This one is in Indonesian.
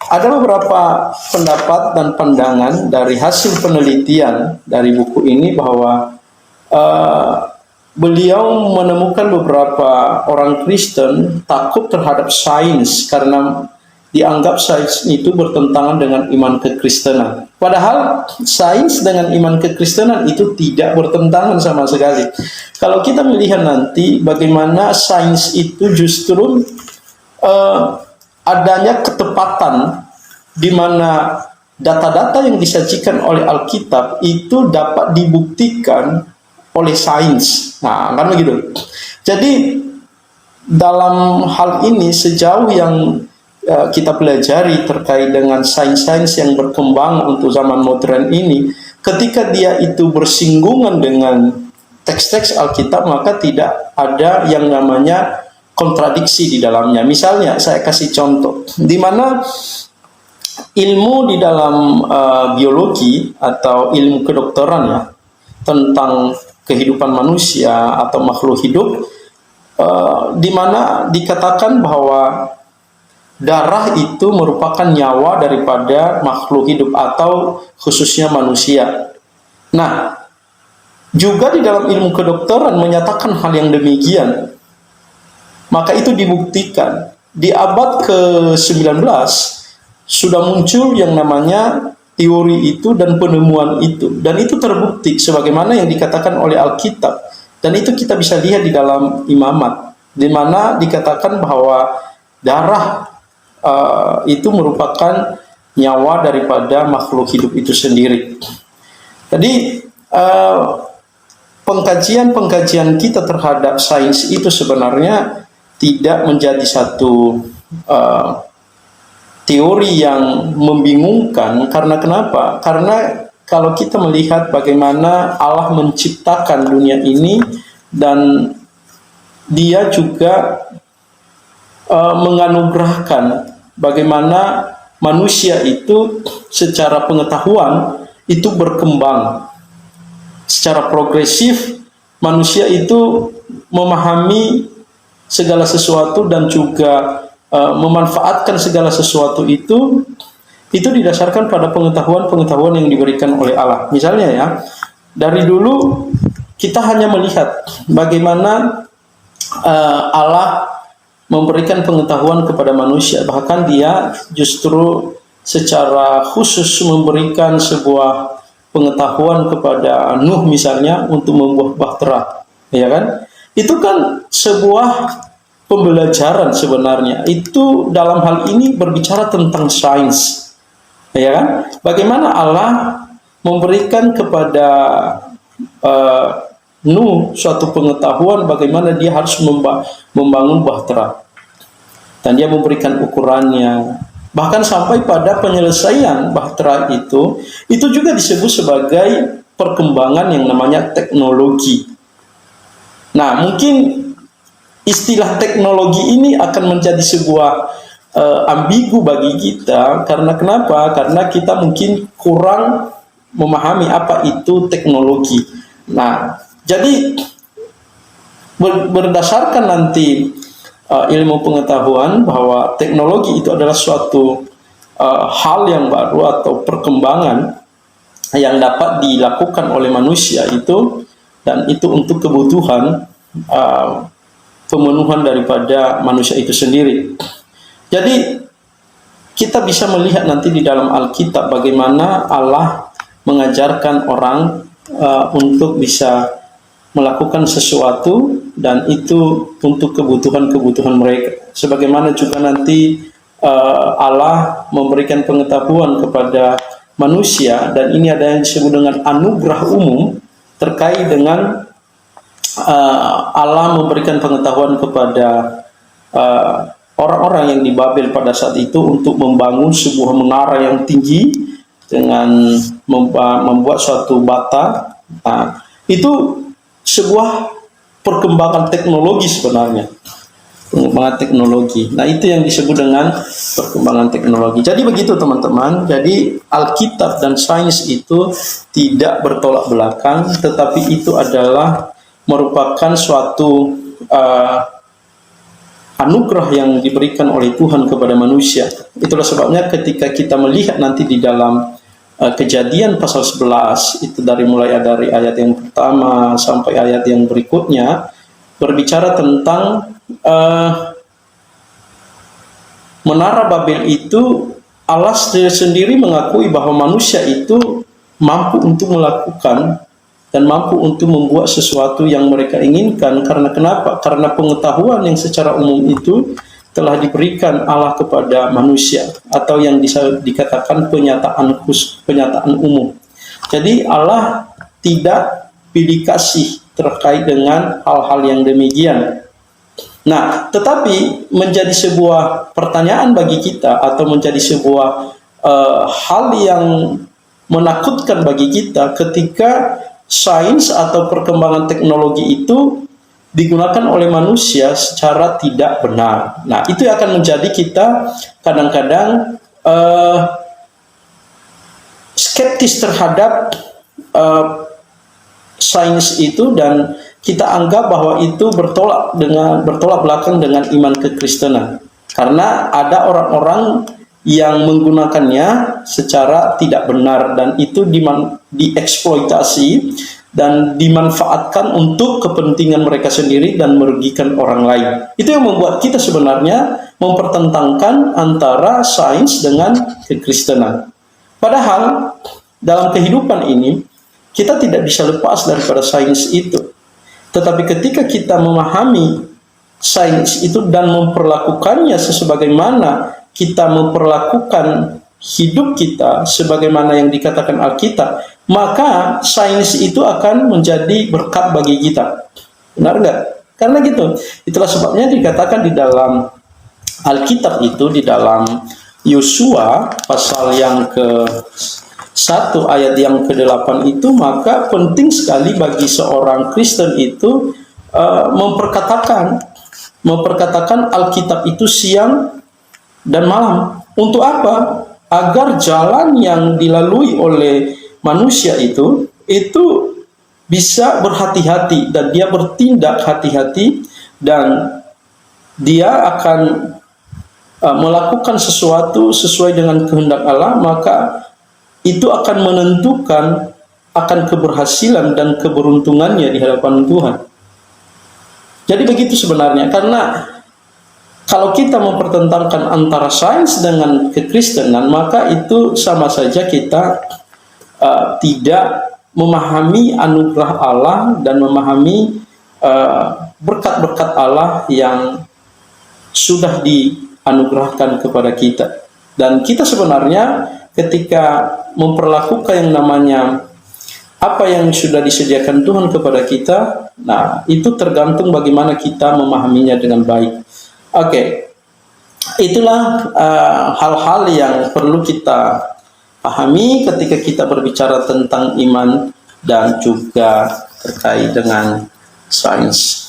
ada beberapa pendapat dan pandangan dari hasil penelitian dari buku ini bahwa beliau menemukan beberapa orang Kristen takut terhadap sains karena dianggap sains itu bertentangan dengan iman kekristenan. Padahal sains dengan iman kekristenan itu tidak bertentangan sama sekali. Kalau kita melihat nanti bagaimana sains itu justru adanya ketepatan di mana data-data yang disajikan oleh Alkitab itu dapat dibuktikan oleh sains. Nah, kan begitu. Jadi dalam hal ini sejauh yang kita pelajari terkait dengan sains-sains yang berkembang untuk zaman modern ini, ketika dia itu bersinggungan dengan teks-teks Alkitab, maka tidak ada yang namanya kontradiksi di dalamnya. Misalnya, saya kasih contoh, di mana ilmu di dalam biologi atau ilmu kedokteran ya, tentang kehidupan manusia atau makhluk hidup, di mana dikatakan bahwa darah itu merupakan nyawa daripada makhluk hidup atau khususnya manusia. Nah, juga di dalam ilmu kedokteran menyatakan hal yang demikian. Maka itu dibuktikan. Di abad ke-19 sudah muncul yang namanya teori itu dan penemuan itu. Dan itu terbukti sebagaimana yang dikatakan oleh Alkitab. Dan itu kita bisa lihat di dalam Imamat, di mana dikatakan bahwa darah itu merupakan nyawa daripada makhluk hidup itu sendiri. Jadi pengkajian-pengkajian kita terhadap sains itu sebenarnya tidak menjadi satu teori yang membingungkan. Karena kenapa? Karena kalau kita melihat bagaimana Allah menciptakan dunia ini dan Dia juga menganugerahkan bagaimana manusia itu secara pengetahuan itu berkembang secara progresif. Manusia itu memahami segala sesuatu dan juga memanfaatkan segala sesuatu itu didasarkan pada pengetahuan-pengetahuan yang diberikan oleh Allah. Misalnya ya, dari dulu kita hanya melihat bagaimana Allah memberikan pengetahuan kepada manusia, bahkan Dia justru secara khusus memberikan sebuah pengetahuan kepada Nuh misalnya untuk membuat bahtera, ya kan? Itu kan sebuah pembelajaran sebenarnya. Itu dalam hal ini berbicara tentang sains, ya kan? Bagaimana Allah memberikan kepada Nuh suatu pengetahuan bagaimana dia harus membangun bahtera, dan dia memberikan ukurannya, bahkan sampai pada penyelesaian bahtera itu juga disebut sebagai perkembangan yang namanya teknologi. Nah, mungkin istilah teknologi ini akan menjadi sebuah ambigu bagi kita. Karena kenapa? Karena kita mungkin kurang memahami apa itu teknologi. Nah, jadi berdasarkan nanti ilmu pengetahuan bahwa teknologi itu adalah suatu hal yang baru atau perkembangan yang dapat dilakukan oleh manusia itu, dan itu untuk kebutuhan pemenuhan daripada manusia itu sendiri. Jadi kita bisa melihat nanti di dalam Alkitab bagaimana Allah mengajarkan orang untuk bisa melakukan sesuatu, dan itu untuk kebutuhan-kebutuhan mereka. Sebagaimana juga nanti Allah memberikan pengetahuan kepada manusia, dan ini ada yang disebut dengan anugerah umum terkait dengan Allah memberikan pengetahuan kepada orang-orang yang di Babel pada saat itu untuk membangun sebuah menara yang tinggi dengan membuat suatu bata. Nah, itu sebuah perkembangan teknologi sebenarnya, perkembangan teknologi. Nah, itu yang disebut dengan perkembangan teknologi. Jadi begitu teman-teman. Jadi Alkitab dan sains itu tidak bertolak belakang, tetapi itu adalah merupakan suatu anugerah yang diberikan oleh Tuhan kepada manusia. Itulah sebabnya ketika kita melihat nanti di dalam Kejadian pasal 11, itu mulai dari ayat yang pertama sampai ayat yang berikutnya, berbicara tentang Menara Babel itu, Allah sendiri mengakui bahwa manusia itu mampu untuk melakukan dan mampu untuk membuat sesuatu yang mereka inginkan. Karena kenapa? Karena pengetahuan yang secara umum itu telah diberikan Allah kepada manusia, atau yang bisa dikatakan penyataan umum. Jadi Allah tidak pilih kasih terkait dengan hal-hal yang demikian. Nah, tetapi menjadi sebuah pertanyaan bagi kita, atau menjadi sebuah hal yang menakutkan bagi kita ketika sains atau perkembangan teknologi itu digunakan oleh manusia secara tidak benar. Nah, itu akan menjadi kita kadang-kadang skeptis terhadap sains itu, dan kita anggap bahwa itu bertolak belakang dengan iman kekristenan. Karena ada orang-orang yang menggunakannya secara tidak benar, dan itu dieksploitasi dan dimanfaatkan untuk kepentingan mereka sendiri dan merugikan orang lain. Itu yang membuat kita sebenarnya mempertentangkan antara sains dengan kekristenan. Padahal dalam kehidupan ini kita tidak bisa lepas daripada sains itu. Tetapi ketika kita memahami sains itu dan memperlakukannya sebagaimana kita memperlakukan hidup kita, sebagaimana yang dikatakan Alkitab, maka sains itu akan menjadi berkat bagi kita. Benar nggak? Karena gitu. Itulah sebabnya dikatakan di dalam Alkitab itu, di dalam Yosua pasal yang ke-1 ayat yang ke-8 itu, maka penting sekali bagi seorang Kristen itu memperkatakan Alkitab itu siang dan malam. Untuk apa? Agar jalan yang dilalui oleh manusia itu bisa berhati-hati, dan dia bertindak hati-hati, dan dia akan melakukan sesuatu sesuai dengan kehendak Allah, maka itu akan menentukan akan keberhasilan dan keberuntungannya di hadapan Tuhan. Jadi begitu sebenarnya, karena kalau kita mempertentangkan antara sains dengan kekristenan, maka itu sama saja kita tidak memahami anugerah Allah dan memahami berkat-berkat Allah yang sudah dianugerahkan kepada kita. Dan kita sebenarnya ketika memperlakukan yang namanya apa yang sudah disediakan Tuhan kepada kita, nah itu tergantung bagaimana kita memahaminya dengan baik. Oke, itulah hal-hal yang perlu kita pahami ketika kita berbicara tentang iman dan juga terkait dengan sains.